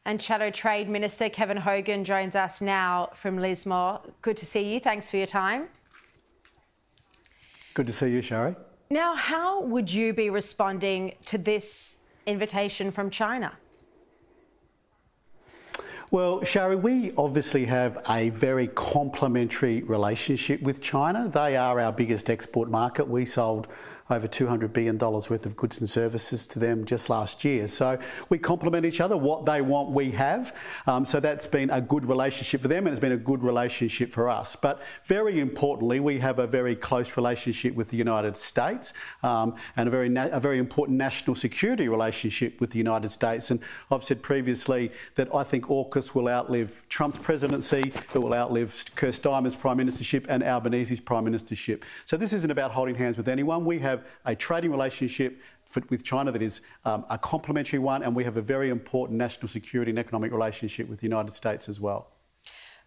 And Shadow Trade Minister Kevin Hogan joins us now from Lismore. Good to see you. Thanks for your time. Good to see you, Sharri. Now, how would you be responding to this invitation from China? Well, Sharri, we obviously have a very complementary relationship with China. They are our biggest export market. We sold over $200 billion worth of goods and services to them just last year. So we complement each other. What they want, we have. So that's been a good relationship for them, and it's been a good relationship for us. But very importantly, we have a very close relationship with the United States and a very important national security relationship with the United States. And I've said previously that I think AUKUS will outlive Trump's presidency, it will outlive Keir Starmer's prime ministership and Albanese's prime ministership. So this isn't about holding hands with anyone. We have a trading relationship with China that is a complementary one, and we have a very important national security and economic relationship with the United States as well.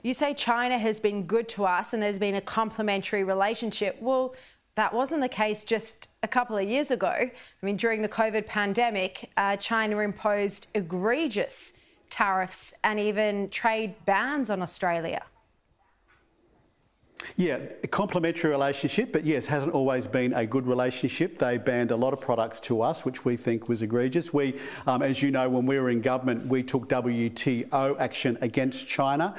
You say China has been good to us and there's been a complementary relationship. Well, that wasn't the case just a couple of years ago. I mean, during the COVID pandemic, China imposed egregious tariffs and even trade bans on Australia. Yeah, a complementary relationship, but yes, hasn't always been a good relationship. They banned a lot of products to us, which we think was egregious. We, as you know, when we were in government, we took WTO action against China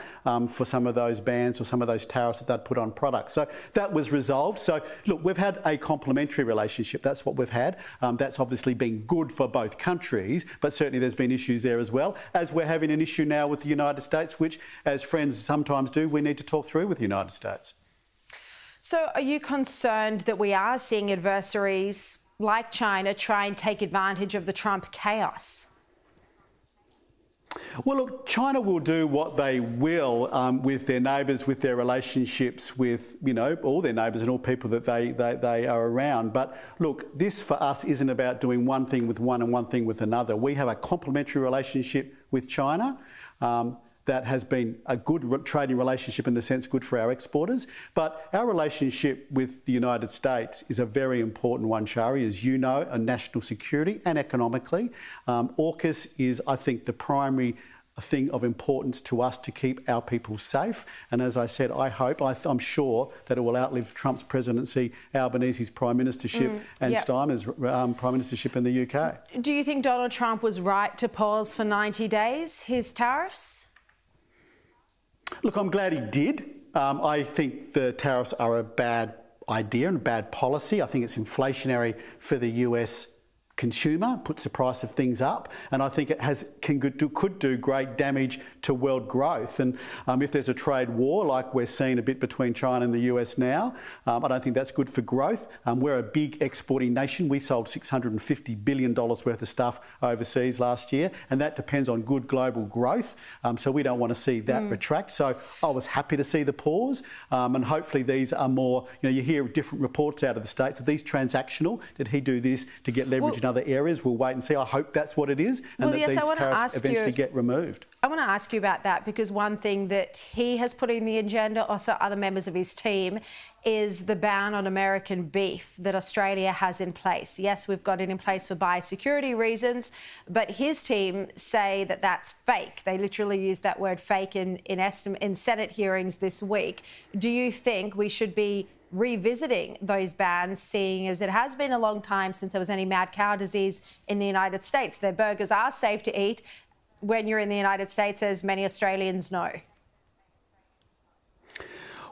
for some of those bans or some of those tariffs that they'd put on products. So that was resolved. So look, we've had a complementary relationship. That's what we've had. That's obviously been good for both countries, but certainly there's been issues there as well, as we're having an issue now with the United States, which, as friends sometimes do, we need to talk through with the United States. So are you concerned that we are seeing adversaries like China try and take advantage of the Trump chaos? Well, look, China will do what they will with their neighbours, with their relationships with, you know, all their neighbours and all people that they are around. But look, this for us isn't about doing one thing with one and one thing with another. We have a complementary relationship with China. That has been a good trading relationship, in the sense good for our exporters. But our relationship with the United States is a very important one, Sharri, as you know, on national security and economically. AUKUS is, I think, the primary thing of importance to us to keep our people safe. And as I said, I'm sure that it will outlive Trump's presidency, Albanese's prime ministership and Starmer's prime ministership in the UK. Do you think Donald Trump was right to pause for 90 days his tariffs? Look, I'm glad he did. I think the tariffs are a bad idea and a bad policy. I think it's inflationary for the US consumer, puts the price of things up, and I think it could do great damage to world growth. And if there's a trade war like we're seeing a bit between China and the US now, I don't think that's good for growth. We're a big exporting nation. We sold $650 billion worth of stuff overseas last year, and that depends on good global growth. So we don't want to see that retract. So I was happy to see the pause, and hopefully these are more, you know, you hear different reports out of the States. Are these transactional? Did he do this to get leverage in other areas? We'll wait and see. I hope that's what it is, and that these tariffs eventually get removed. I want to ask you about that, because one thing that he has put in the agenda, also other members of his team, is the ban on American beef that Australia has in place. Yes, we've got it in place for biosecurity reasons, but his team say that that's fake. They literally use that word fake in Senate hearings this week. Do you think we should be revisiting those bans, seeing as it has been a long time since there was any mad cow disease in the United States? Their burgers are safe to eat when you're in the United States, as many Australians know.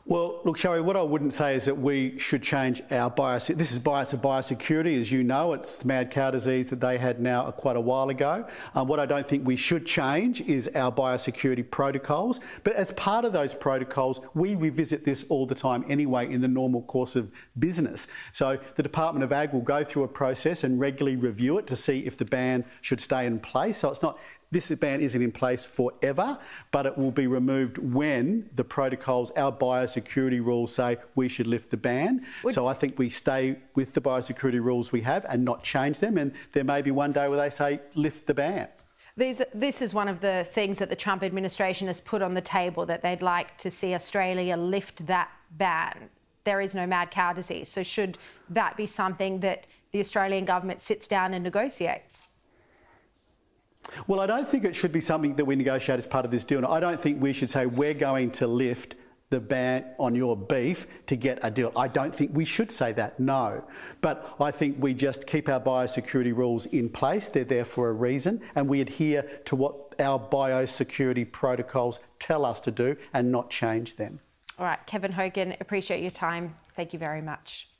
Well, look, Sharri, what I wouldn't say is that we should change our this is biosecurity, as you know. It's the mad cow disease that they had now quite a while ago. What I don't think we should change is our biosecurity protocols. But as part of those protocols, we revisit this all the time anyway in the normal course of business. So the Department of Ag will go through a process and regularly review it to see if the ban should stay in place. So it's not This ban isn't in place forever, but it will be removed when the protocols, our biosecurity rules say we should lift the ban. So I think we stay with the biosecurity rules we have and not change them. And there may be one day where they say lift the ban. This is one of the things that the Trump administration has put on the table, that they'd like to see Australia lift that ban. There is no mad cow disease. So should that be something that the Australian government sits down and negotiates? Well, I don't think it should be something that we negotiate as part of this deal. I don't think we should say we're going to lift the ban on your beef to get a deal. I don't think we should say that, no. But I think we just keep our biosecurity rules in place. They're there for a reason, and we adhere to what our biosecurity protocols tell us to do and not change them. All right, Kevin Hogan, appreciate your time. Thank you very much.